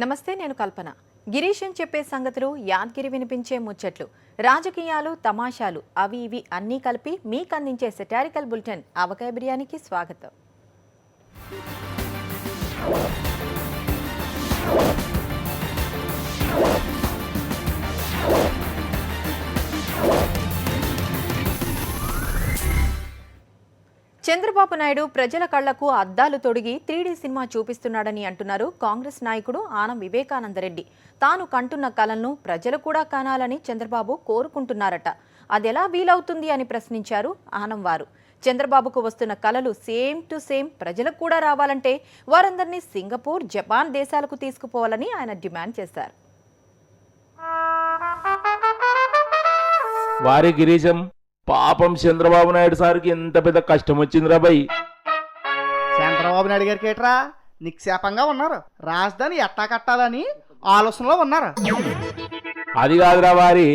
నమస్తే, నేను కల్పన. గిరీశన్ చెప్పే సంగతులు, యాద్గిరి వినిపించే ముచ్చట్లు, రాజకీయాలు, తమాషాలు అవి ఇవి అన్నీ కలిపి మీకు అందించే సెటారికల్ బులెటిన్ ఆవకాయ బిర్యానీకి స్వాగతం. చంద్రబాబు నాయుడు ప్రజల కళ్లకు అద్దాలు తొడిగి 3D సినిమా చూపిస్తున్నాడని అంటున్నారు కాంగ్రెస్ నాయకుడు ఆనం వివేకానందరెడ్డి. తాను కంటున్న కలను ప్రజలు కూడా కానాలని చంద్రబాబు కోరుకుంటున్నారట. అదెలా వీలవుతుంది అని ప్రశ్నించారు ఆనం వారు. చంద్రబాబుకు వస్తున్న కలలు సేమ్ టు సేమ్ ప్రజలకు కూడా రావాలంటే వారందరినీ సింగపూర్, జపాన్ దేశాలకు తీసుకుపోవాలని ఆయన డిమాండ్ చేశారు. వారి గిరీశం పాపం చంద్రబాబు నాయుడు సార్కి ఎంత పెద్ద కష్టం వచ్చిందిరా బై. చంద్రబాబు నాయుడు గారికి ఏట్రా నిక్షేపంగా ఉన్నారు. రాజధాని ఎట్టా కట్టాలని ఆలోచనలో ఉన్నారు. అది కాదురా వారి,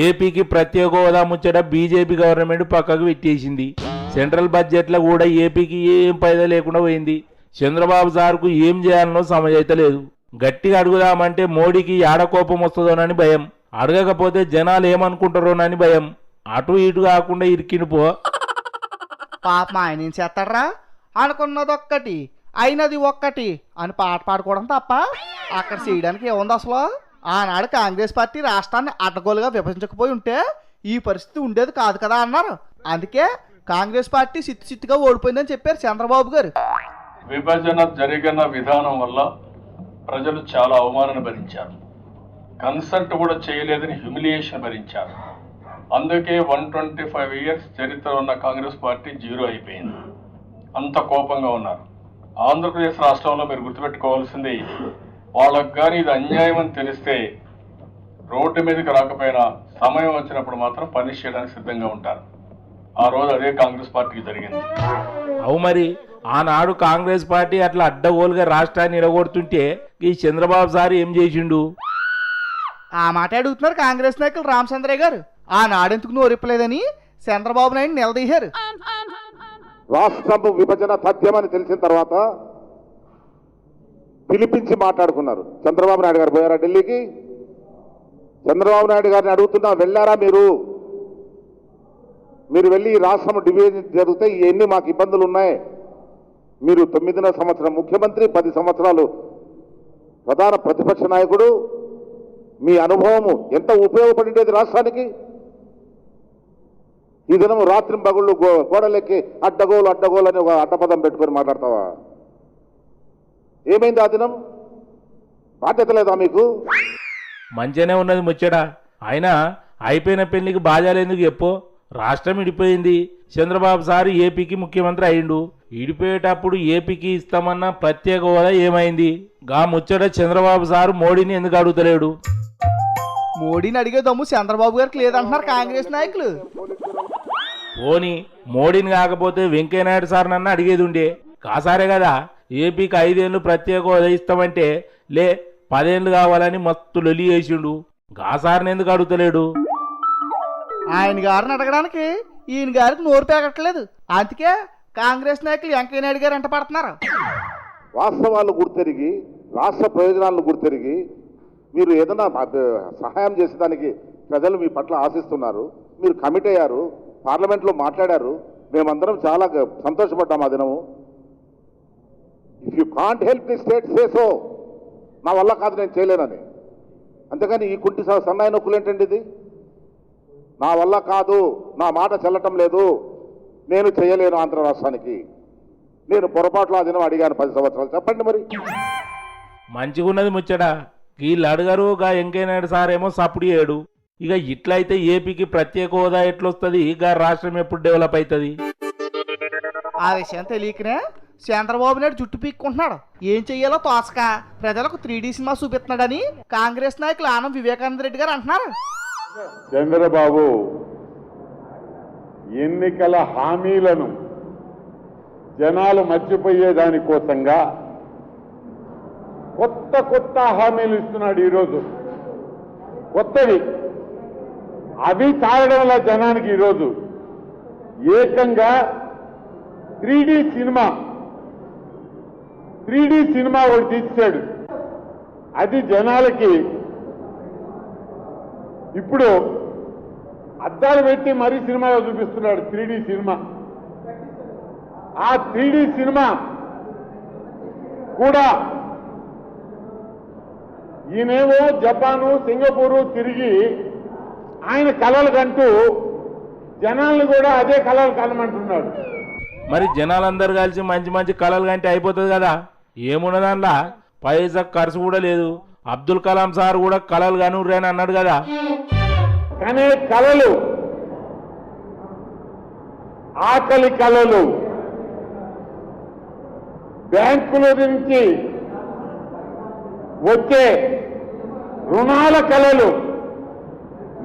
ఏపీకి ప్రత్యేక హోదా ముచ్చట బీజేపీ గవర్నమెంట్ పక్కకు పెట్టేసింది. సెంట్రల్ బడ్జెట్ లో కూడా ఏపీకి ఏం పైదా లేకుండా పోయింది. చంద్రబాబు సార్కు ఏం చేయాలనో సమజైతే లేదు. గట్టిగా అడుగుదామంటే మోడీకి ఏడకోపం వస్తుందోనని భయం, అడగకపోతే జనాలు ఏమనుకుంటారోనని భయం. అటు ఇటు కాకుండా ఇరికినిపో. పాపం ఆయన ఏం చేస్తాడరా, అనుకున్నది ఒక్కటి అయినది ఒక్కటి అని పాట పాడుకోవడం తప్ప అక్కడ చేయడానికి ఏముంది అసలు? ఆనాడు కాంగ్రెస్ పార్టీ రాష్ట్రాన్ని అడ్డగోలుగా విభజించకపోయి ఉంటే ఈ పరిస్థితి ఉండేది కాదు కదా అన్నారు. అందుకే కాంగ్రెస్ పార్టీ సిత్తుగా ఓడిపోయిందని చెప్పారు చంద్రబాబు గారు. విభజన జరిగిన విధానం వల్ల ప్రజలు చాలా అవమానాన్ని భరించారు. కన్సల్ట్ కూడా చేయలేదని హ్యూమిలియేషన్ భరించారు. అందుకే 125 ఇయర్స్ చరిత్ర ఉన్న కాంగ్రెస్ పార్టీ జీరో అయిపోయింది. అంత కోపంగా ఉన్నారు. ఆంధ్రప్రదేశ్ రాష్ట్రంలో మీరు గుర్తుపెట్టుకోవాల్సింది, వాళ్ళకు కానీ ఇది అన్యాయం అని తెలిస్తే రోడ్డు మీదకి రాకపోయినా సమయం వచ్చినప్పుడు మాత్రం పనిష్ చేయడానికి సిద్ధంగా ఉంటారు. ఆ రోజు అదే కాంగ్రెస్ పార్టీకి జరిగింది. అవు మరి, ఆనాడు కాంగ్రెస్ పార్టీ అట్లా అడ్డగోలుగా రాష్ట్రాన్ని ఇరగొడుతుంటే ఈ చంద్రబాబు సార్ ఏం చేసిండు? ఆ మాట అడుగుతున్నారు కాంగ్రెస్ నాయకులు రామచంద్రయ్య గారు. ఆనాడెందుకు నోరిప్పలేదని చంద్రబాబు నాయుడు నిలదీశారు. రాష్ట్రపు విభజన తథ్యమని తెలిసిన తర్వాత పిలిపించి మాట్లాడుకున్నారు. చంద్రబాబు నాయుడు గారు పోయారా ఢిల్లీకి? చంద్రబాబు నాయుడు గారిని అడుగుతున్నా, వెళ్ళారా మీరు వెళ్ళి ఈ రాష్ట్రం డివిజన్ జరిగితే ఎన్ని మాకు ఇబ్బందులు ఉన్నాయి? మీరు 9వ సంవత్సరం ముఖ్యమంత్రి, 10 సంవత్సరాలు ప్రధాన ప్రతిపక్ష నాయకుడు, మీ అనుభవము ఎంత ఉపయోగపడిండేది రాష్ట్రానికి? ఈ దినం రాత్రి పగుళ్ళు గోడలెక్కి అడ్డగోలు అని ఒక అడ్డపదం పెట్టుకొని మాట్లాడతావా? ఏమైంది ఆ దినం? బాధ్యత లేదా మీకు? మంచిగానే ఉన్నది ముచ్చట. అయినా అయిపోయిన పెళ్లికి బాజాలేందుకు చెప్పో. రాష్ట్రం ఇడిపోయింది. చంద్రబాబు సార్ ఏపీకి ముఖ్యమంత్రి అయిండు. ఇడిపోయేటప్పుడు ఏపీకి ఇస్తామన్న ప్రత్యేక హోదా ఏమైంది? గా ముచ్చట చంద్రబాబు సార్ మోడీని ఎందుకు అడుగుతలేడు? మోడీని అడిగే దమ్ము చంద్రబాబు గారికి లేదంటున్నారు కాంగ్రెస్ నాయకులు. పోనీ మోడీని కాకపోతే వెంకయ్యనాయుడు సార్ నన్ను అడిగేది ఉండే. కాసారే కదా ఏపీకి 5 ఏళ్ళు ప్రత్యేక హోదా ఇస్తామంటే లే 10 ఏళ్ళు కావాలని మస్తు లొలి చేసిండు. కాసారిని ఎందుకు అడుగుతలేడు? ఆయన గారిని అడగడానికి ఈయన గారికి నోరు పేగట్లేదు. అందుకే కాంగ్రెస్ నాయకులు వెంకయ్యనాయుడు గారు వెంట పడుతున్నారు. వాస్తవాలు గుర్తెరిగి, రాష్ట్ర ప్రయోజనాలను గుర్తెరిగి మీరు ఏదైనా సహాయం చేసేదానికి ప్రజలు మీ పట్ల ఆశిస్తున్నారు. మీరు కమిట్ అయ్యారు, పార్లమెంట్లో మాట్లాడారు. మేమందరం చాలా సంతోషపడ్డాం ఆ దినము. If you can't help the state say so, నా వల్ల కాదు, నేను చేయలేనని. అంతేగాని ఈ కుంటి సన్నాయి నొక్కులు ఏంటండి ఇది? నా వల్ల కాదు, నా మాట చెల్లటం లేదు, నేను చేయలేను ఆంధ్ర రాష్ట్రానికి, నేను పొరపాట్లు ఆ దినం అడిగాను 10 సంవత్సరాలు. చెప్పండి మరి. మంచిగున్నది ముచ్చట. వీళ్ళు అడగరు, గా వెంకయ్యనాయుడు సార్ ఏమో సప్పుడు చేయడు. ఇక ఇట్లయితే ఏపీకి ప్రత్యేక హోదా ఎట్లొస్తుంది? ఇక రాష్ట్రం ఎప్పుడు డెవలప్ అవుతుంది? ఆ విషయం తెలియకనే చంద్రబాబు నాయుడు జుట్టు పీక్కుంటున్నాడు. ఏం చెయ్యాలో తోచక ప్రజలకు 3D సినిమా చూపిస్తున్నాడని కాంగ్రెస్ నాయకులు ఆనం వివేకానందరెడ్డి గారు అంటున్నారు. చంద్రబాబు ఎన్నికల హామీలను జనాలు మర్చిపోయేదానికోసంగా కొత్త హామీలు ఇస్తున్నాడు. ఈరోజు కొత్తవి అవి చాలడం వల్ల జనానికి ఈరోజు ఏకంగా 3D సినిమా ఒకటి తీసాడు. అది జనాలకి ఇప్పుడు అద్దాలు పెట్టి మరీ సినిమాలో చూపిస్తున్నాడు 3D సినిమా. ఆ 3D సినిమా కూడా ఈయనేమో జపాను సింగపూరు తిరిగి ఆయన కలలు కంటూ జనాలను కూడా అదే కలలు కలమంటున్నాడు. మరి జనాలందరూ కలిసి మంచి మంచి కళలు కంటే అయిపోతుంది కదా. ఏమున్న దాంట్లో పైసా ఖర్చు కూడా లేదు. అబ్దుల్ కలాం సార్ కూడా కళలు కనుర్రి అని అన్నాడు కదా. కానీ కళలు, ఆకలి కళలు, బ్యాంకుల నుంచి వచ్చే రుణాల కళలు,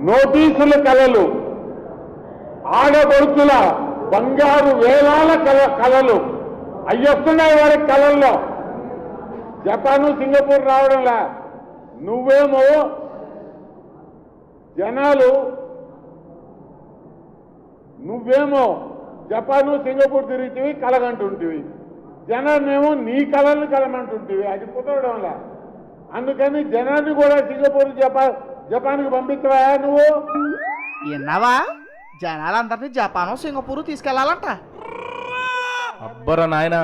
నోటీసుల కళలు, ఆడబడుతుల బంగారు వేలాల కళలు అయ్యొస్తున్నాయి వారి కళల్లో. జపాను సింగపూర్ రావడంలా నువ్వేమో జపాను సింగపూర్ తిరుగుతీవి కలగంటుంటివి, జనాన్నేమో నీ కళల్ని కలమంటుంటివి. అది కుదరడంలా. అందుకని జనాన్ని కూడా సింగపూర్ జపాన్కి పంపించవా నువ్వు? విన్నావా? జనాలందరినీ జపాను సింగపూరు తీసుకెళ్లాలంట. అబ్బరా నాయన,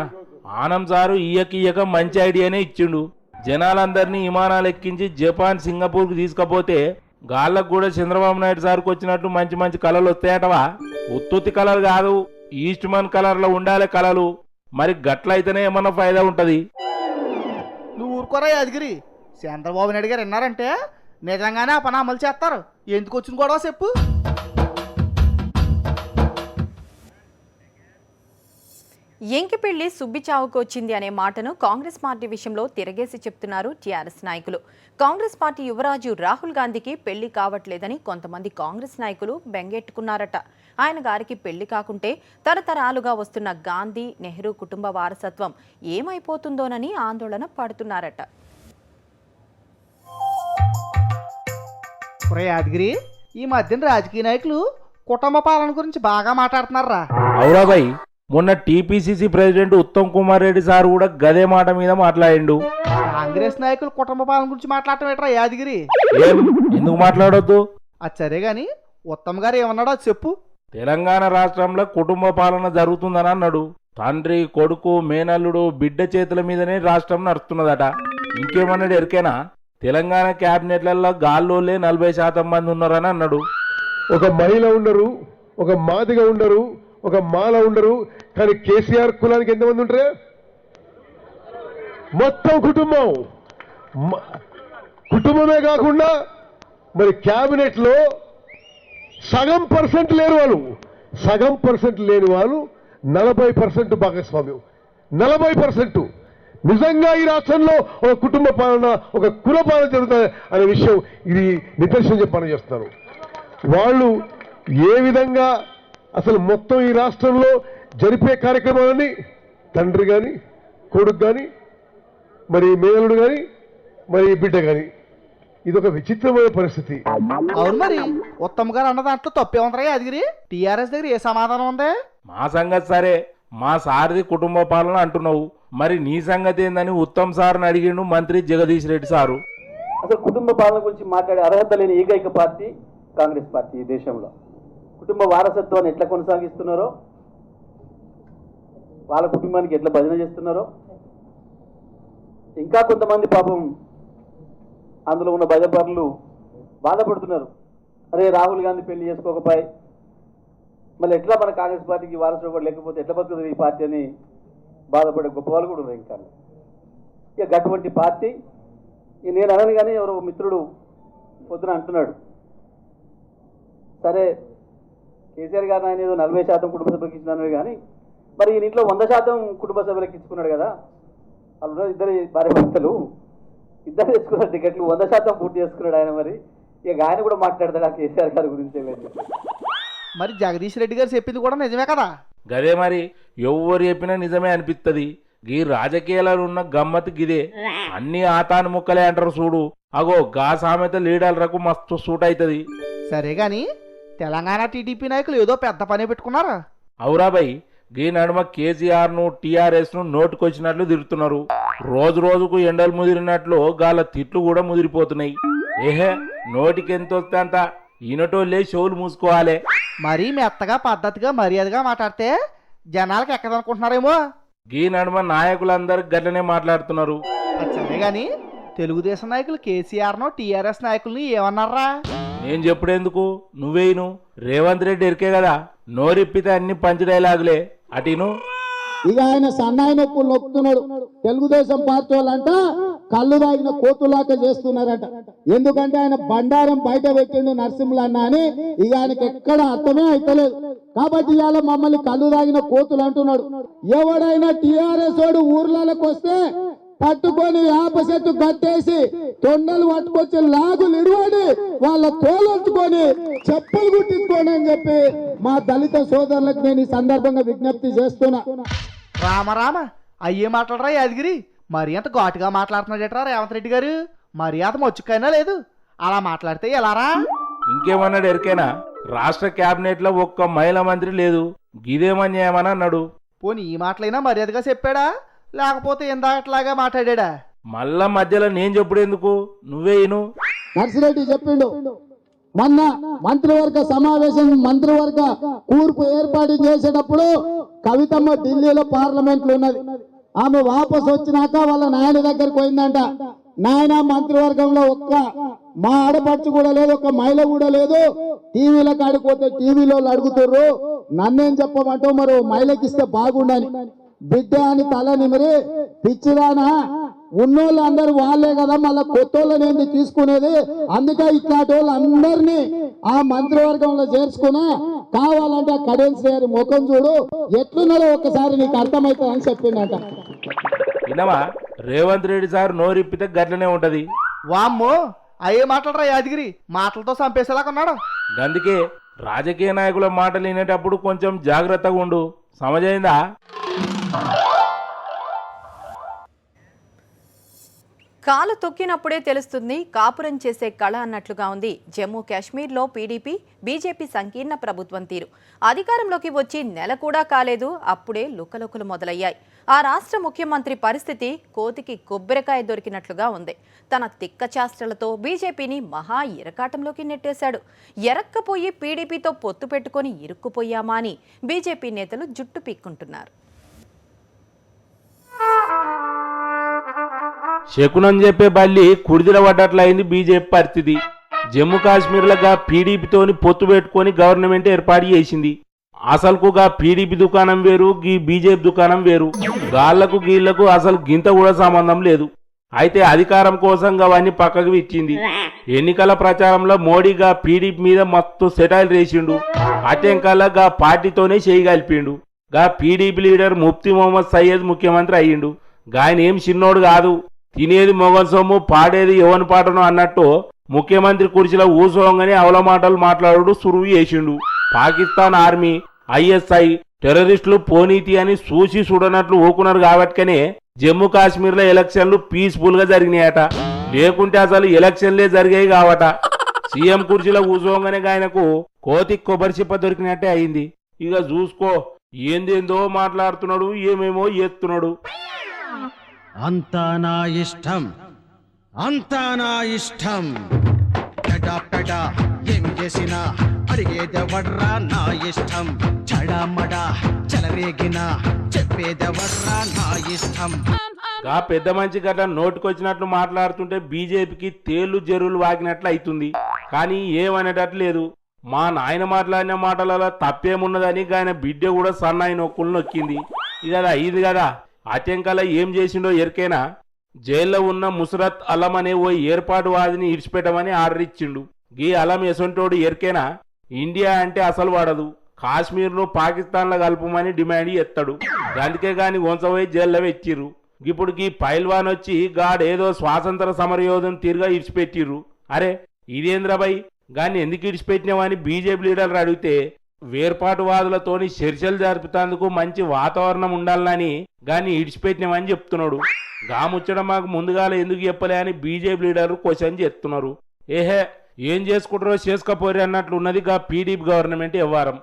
ఆనం సారు ఇయ్యక మంచి ఐడియానే ఇచ్చిండు. జనాలందరినీ విమానాలు ఎక్కించి జపాన్ సింగపూర్కు తీసుకపోతే గాళ్ళకు కూడా చంద్రబాబు నాయుడు సార్కి వచ్చినట్టు మంచి మంచి కళలు వస్తాయటవా? ఉత్తుత్తి కలర్ కాదు, ఈస్ట్ మన్ కలర్లో ఉండాలి కళలు. మరి గట్లయితేనే ఏమన్నా ఫైదా ఉంటది. నువ్వు ఊరుకోరా యాదగిరి. చంద్రబాబు నాయుడు గారు విన్నారంటే నిజంగానే ఆ పని అమలు చేస్తారు. ఎందుకు వచ్చిన గొడవ చెప్పు. ఎంకిపెళ్లి సుబ్బి చావుకు వచ్చింది అనే మాటను కాంగ్రెస్ పార్టీ విషయంలో తిరగేసి చెప్తున్నారు టీఆర్ఎస్ నాయకులు. కాంగ్రెస్ పార్టీ యువరాజు రాహుల్ గాంధీకి పెళ్లి కావట్లేదని కొంతమంది కాంగ్రెస్ నాయకులు బెంగెట్టుకున్నారట. ఆయన గారికి పెళ్లి కాకుంటే తరతరాలుగా వస్తున్న గాంధీ నెహ్రూ కుటుంబ వారసత్వం ఏమైపోతుందోనని ఆందోళన పడుతున్నారట. యాదగిరి, ఈ మధ్యన రాజకీయ నాయకులు కుటుంబ పాలన గురించి బాగా మాట్లాడుతున్నారా? అవురాబాయ్, మొన్న TPCC president Uttam Kumar Reddy sir కూడా గదే మాట మీద మాట్లాడిండు. కాంగ్రెస్ నాయకులు కుటుంబ పాలన గురించి మాట్లాడటం ఏంట్రా యాదగిరి? ఎందుకు మాట్లాడొద్దు? అది సరే గాని ఉత్తమ్ గారు ఏమన్నాడో అది చెప్పు. తెలంగాణ రాష్ట్రంలో కుటుంబ పాలన జరుగుతుందని అన్నాడు. తండ్రి, కొడుకు, మేనల్లుడు, బిడ్డ చేతుల మీదనే రాష్ట్రం నడుస్తున్నదట. ఇంకేమన్నాడు ఎరికేనా? తెలంగాణ క్యాబినెట్లలో గాల్లోలే 40% మంది ఉన్నారని అన్నాడు. ఒక మహిళ ఉండరు, ఒక మాదిగ ఉండరు, ఒక మాల ఉండరు. కానీ కేసీఆర్ కులానికి ఎంతమంది ఉంటారే? మొత్తం కుటుంబమే కాకుండా మరి క్యాబినెట్ లో సగం పర్సెంట్ లేని వాళ్ళు 40% భాగస్వామ్యం. 40% నిజంగా ఈ రాష్ట్రంలో ఒక కుటుంబ పాలన, ఒక కుల పాలన జరుగుతుంది అనే విషయం ఇది నిదర్శనం చెప్పని చేస్తున్నారు. వాళ్ళు ఏ విధంగా అసలు మొత్తం ఈ రాష్ట్రంలో జరిపే కార్యక్రమాలని తండ్రి కానీ, కొడుకు కానీ, మరి మేనలుడు కానీ, మరి బిడ్డ కానీ, ఇది ఒక విచిత్రమైన పరిస్థితి. అవును, మరి ఉత్తమ్ గారు అన్న దాంట్లో తప్పే ఉందరా యాదగిరి? టీఆర్ఎస్ దగ్గర ఏ సమాధానం ఉంది? మా సంగతి సరే, మా సార్ది కుటుంబ పాలన అంటున్నావు, మరి నీ సంగతి ఏందని ఉత్తమ్ సార్ని అడిగిండు మంత్రి జగదీష్ రెడ్డి సారు. అసలు కుటుంబ పాలన గురించి మాట్లాడే అర్హత లేని ఏకైక పార్టీ కాంగ్రెస్ పార్టీ ఈ దేశంలో. కుటుంబ వారసత్వాన్ని ఎట్లా కొనసాగిస్తున్నారో, వాళ్ళ కుటుంబానికి ఎట్లా భజన చేస్తున్నారో, ఇంకా కొంతమంది పాపం అందులో ఉన్న భజపరులు బాధపడుతున్నారు. అరే రాహుల్ గాంధీ పెళ్లి చేసుకోకపోయి మళ్ళీ ఎట్లా మన కాంగ్రెస్ పార్టీకి వారసుడు కూడా లేకపోతే ఎట్లా బతుకుతుంది ఈ పార్టీ అని బాధపడే గొప్ప వాళ్ళు కూడా ఉన్నారు. ఇంకా ఇక అటువంటి పార్టీ నేను అనను, కానీ ఎవరో మిత్రుడు పొద్దున అంటున్నాడు, సరే కేసీఆర్ గారు ఆయన ఏదో 40% కుటుంబ సభ్యులకు ఇచ్చినారు, కానీ మరి ఈయన ఇంట్లో 100% కుటుంబ సభ్యులకు ఇచ్చుకున్నాడు కదా. వాళ్ళు ఇద్దరు భార్య భర్తలు, ఇద్దరు తెచ్చుకున్న టికెట్లు 100% పూర్తి చేసుకున్నాడు ఆయన. మరి ఇక ఆయన కూడా మాట్లాడతాడు ఆ కేసీఆర్ గారి గురించి. మరి జగదీష్ రెడ్డి గారు చెప్పింది కూడా నిజమే కదా? గదే మరి, ఎవరు చెప్పినా నిజమే అనిపిస్తుంది. ఈ రాజకీయాలలో ఉన్న గమ్మత్ గిదే. అన్ని ఆతాను ముక్కలే అంటారు చూడు. అగో గా సామెత లీడర్లకు మస్తు సూట్ అవుతుంది. సరే గాని తెలంగాణ టీడీపీ నాయకులు ఏదో పెద్ద పని పెట్టుకున్నారా? అవురాబాయ్, గీ నడుమ కేసీఆర్ ను టీఆర్ఎస్ ను నోటుకొచ్చినట్లు తిరుగుతున్నారు. రోజు రోజుకు ఎండలు ముదిరినట్లు గాల తిట్లు కూడా ముదిరిపోతున్నాయి. ఏహే నోటికి ఎంత వస్తే అంత ఈనటోళ్ళే చెవులు మూసుకోవాలి. మరీ మెత్తగా పద్ధతిగా మర్యాదగా మాట్లాడితే జనాలకు ఎక్కదనుకుంటున్నారేమో. గీ నడుమ నాయకులందరూ గట్లనే మాట్లాడుతున్నారు. అది సరే గాని తెలుగుదేశం నాయకులు కేసీఆర్ను టీఆర్ఎస్ నాయకుల్ని ఏమన్నారా? నేను చెప్పుడేందుకు, నువ్వేను రేవంత్ రెడ్డి ఎరికే కదా, నోరిప్పితే అన్ని పంచ డైలాగులే. అటిను ఇక ఆయన సన్నాయి నొప్పులు నొక్కుతున్నాడు. తెలుగుదేశం పార్టీ వాళ్ళంట కళ్ళు తాగిన కోతులాక చేస్తున్నారట. ఎందుకంటే ఆయన బండారం బయట పెట్టిండు నరసింహులన్న అని ఇక ఆయనకి ఎక్కడ అర్థమే అయితలేదు. కాబట్టి ఇవాళ మమ్మల్ని కళ్ళు తాగిన కోతులు అంటున్నాడు. ఎవడైనా టీఆర్ఎస్ వాడు ఊర్లలోకి వస్తే పట్టుకొని వేప చెట్టు కట్టేసి తొండలు పట్టుకొచ్చి లాగులు ఇరువడి వాళ్ళ తోలంచుకొని చెప్పులు కుట్టించుకోండి అని చెప్పి మా దళిత సోదరులకు నేను ఈ సందర్భంగా విజ్ఞప్తి చేస్తున్నా. రామ అయ్యే మాట్లాడరా యాదగిరి, మరి అంత ఘాటుగా మాట్లాడుతున్నాడేట్రా రేవంత్ రెడ్డి గారు? మర్యాద మొచ్చుకైనా లేదు, అలా మాట్లాడితే ఎలారా? ఇంకేమన్నాడు ఎరికేనా? రాష్ట్ర కేబినెట్ లో ఒక్క మహిళా మంత్రి లేదు, గిదేమన్యాయమని అన్నాడు. పోనీ ఈ మాటలైనా మర్యాదగా చెప్పాడా, లేకపోతే ఇందాకట్లాగా మాట్లాడా? మళ్ళా మధ్యలో నేను చెప్పుడేందుకు, నువ్వేను. నర్సిరెడ్డి చెప్పిండు మొన్న మంత్రివర్గ సమావేశం మంత్రివర్గ కూర్పు ఏర్పాటు చేసేటప్పుడు కవితమ్మ ఢిల్లీలో పార్లమెంట్ లో ఉన్నది. ఆమె వాపసు వచ్చినాక వాళ్ళ నాయన దగ్గరికి పోయిందంట. నాయన మంత్రివర్గంలో ఒక్క మా ఆడపడుచు కూడా లేదు, ఒక్క మహిళ కూడా లేదు. టీవీల కాడిపోతే టీవీలో అడుగుతుర్రు, నన్నేం చెప్పమంటూ మరి మహిళకి ఇస్తే బాగుండని. బిడ్డ అని తల నిమిరి పిచ్చిరానా, ఉన్నోళ్ళు అందరు వాళ్ళే కదా, మళ్ళీ కొత్త వాళ్ళని తీసుకునేది. అందుకే ఇట్లాంటి వాళ్ళు అందరినీ ఆ మంత్రివర్గంలో చేర్చుకున్నా. కావాలంటే కడెన్స్ గారి ముఖం చూడు ఎట్లున్నారో ఒక్కసారి నీకు అర్థమవుతుందని చెప్పిండట. వినవా, రేవంత్ రెడ్డి సార్ నోరిప్పితే గట్లనే ఉంటది. వామ్మో అయ్యే మాట్లాడరా యాదగిరి, మాటలతో చంపేసేలాగా ఉన్నాడు. అందుకే రాజకీయ నాయకుల మాటలు వినేటప్పుడు కొంచెం జాగ్రత్తగా ఉండు, సమజైందా? కాలు తొక్కినప్పుడే తెలుస్తుంది కాపురం చేసే కళ అన్నట్లుగా ఉంది జమ్మూ కాశ్మీర్లో పీడీపీ బీజేపీ సంకీర్ణ ప్రభుత్వం తీరు. అధికారంలోకి వచ్చి నెల కూడా కాలేదు, అప్పుడే లుకలుకలు మొదలయ్యాయి. ఆ రాష్ట్ర ముఖ్యమంత్రి పరిస్థితి కోతికి కొబ్బరికాయ దొరికినట్లుగా ఉంది. తన తిక్క చేష్టలతో బీజేపీని మహా ఇరకాటంలోకి నెట్టేశాడు. ఎరక్కపోయి పీడీపీతో పొత్తు పెట్టుకొని ఇరుక్కుపోయామా అని బీజేపీ నేతలు జుట్టు పీక్కుంటున్నారు. శకునం చెప్పే బల్లి కుడిదిల పడ్డట్లయింది బీజేపీ పరిస్థితి. జమ్మూ కాశ్మీర్లో పీడీపీతోని పొత్తు పెట్టుకొని గవర్నమెంట్ ఏర్పాటు చేసింది. అసలుకుగా పీడీపీ దుకాణం వేరు, గీ బీజేపీ దుకాణం వేరు. గాళ్లకు గీళ్లకు అసలు గింత కూడా సంబంధం లేదు. అయితే అధికారం కోసం అవన్నీ పక్కకు ఇచ్చింది. ఎన్నికల ప్రచారంలో మోడీగా పీడీపీ మీద మస్తు సెటైల్ రేసిండు. అటెంకాల పార్టీతోనే చేయగలిపిండు. పీడీపీ లీడర్ ముఫ్తీ మొహమ్మద్ సయ్యద్ ముఖ్యమంత్రి అయ్యిండు. గాయన ఏం చిన్నోడు కాదు, తినేది మొగల్ సొమ్ము పాడేది ఎవని పాటను అన్నట్టు ముఖ్యమంత్రి కుర్చీలో ఊసోంగని అవల మాటలు మాట్లాడు సురువు చేసిండు. పాకిస్తాన్ ఆర్మీ, ఐఎస్ఐ టెర్రరిస్టులు పోనీతి అని చూసి చూడనట్లు ఊకున్నారు. కాబట్టికనే జమ్మూ కాశ్మీర్లో ఎలక్షన్లు పీస్ఫుల్ గా జరిగినాయట. లేకుంటే అసలు ఎలక్షన్లే జరిగాయి కావట. సీఎం కుర్చీలో కూర్చోగానే ఆయనకు కోతి కొబ్బరి చిప్ప దొరికినట్టే అయింది. ఇక చూసుకో, ఏందేందో మాట్లాడుతున్నాడు, ఏమేమో ఎత్తున్నాడు. అంతా నా ఇష్టం, అంతా నా ఇష్టం. పెడ పెడ ఏమి చేసినా అడిగేదెవడ్రా నా ఇష్టం. చడమడ చెలరేగిన చెప్పేదెవడ్రా నా ఇష్టం. పెద్ద మంచి గట్ల నోటికొచ్చినట్లు మాట్లాడుతుంటే బీజేపీకి తేళ్లు జరువులు వాగినట్లు అవుతుంది. కానీ ఏమనేటట్లు లేదు. మా నాయన మాట్లాడిన మాటలలో తప్పేమున్నదని ఆయన బిడ్డ కూడా సన్నాయి నొక్కులు నొక్కింది. ఇక అయింది కదా. అటెంకల ఏం చేసిండో ఎరికేనా? జైల్లో ఉన్న ముసరత్ అలం అనే ఓ ఏర్పాటువాదిని ఇడిచిపెట్టమని ఆర్డర్ ఇచ్చిండు. గీ అలం ఎసొంటోడు ఎరికేనా? ఇండియా అంటే అసలు వాడదు, కాశ్మీర్ను పాకిస్తాన్లో కలుపమని డిమాండ్ ఎత్తాడు. అందుకే గాని వంచబోయి జైల్లో పెట్టిర్రు. ఇప్పుడు గీ పైల్వాన్ వచ్చి గాడేదో స్వాతంత్ర సమరయోధం తీరుగా ఇడిచిపెట్టిర్రు. అరే ఇదేంద్రబాయ్, గాని ఎందుకు ఇడిచిపెట్టినావని బీజేపీ లీడర్లు అడిగితే వేర్పాటువాదులతోని చర్చలు జరుపుతందుకు మంచి వాతావరణం ఉండాలని గాని ఇడిచిపెట్టినామని చెప్తున్నాడు. గాముచ్చడం మాకు ముందుగాల ఎందుకు చెప్పలే అని బీజేపీ లీడర్లు క్వశ్చన్ చేస్తున్నారు. ఏహే ఏం చేసుకుంటారో చేసుకోపోరు అన్నట్లు ఉన్నది గా పీడీపీ గవర్నమెంట్ వ్యవహారం.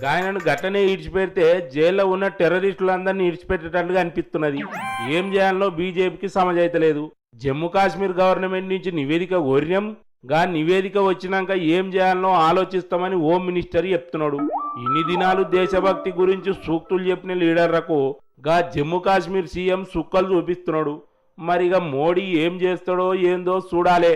గాయనను గట్టనే ఈడ్చిపెడితే జైల్లో ఉన్న టెర్రరిస్టులందరినీ ఈడ్చిపెట్టేటట్టుగా అనిపిస్తున్నది. ఏం చేయాలనో బీజేపీకి సమజైతలేదు. జమ్మూ కాశ్మీర్ గవర్నమెంట్ నుంచి నివేదిక కోరినాం, గా నివేదిక వచ్చినాక ఏం చేయాలనో ఆలోచిస్తామని హోమ్ మినిస్టర్ చెప్తున్నాడు. ఇన్ని దినాలు దేశభక్తి గురించి సూక్తులు చెప్పిన లీడర్లకు గా జమ్మూ కాశ్మీర్ సీఎం సుక్కలు చూపిస్తున్నాడు. మరిగా మోడీ ఏం చేస్తాడో ఏందో చూడాలే.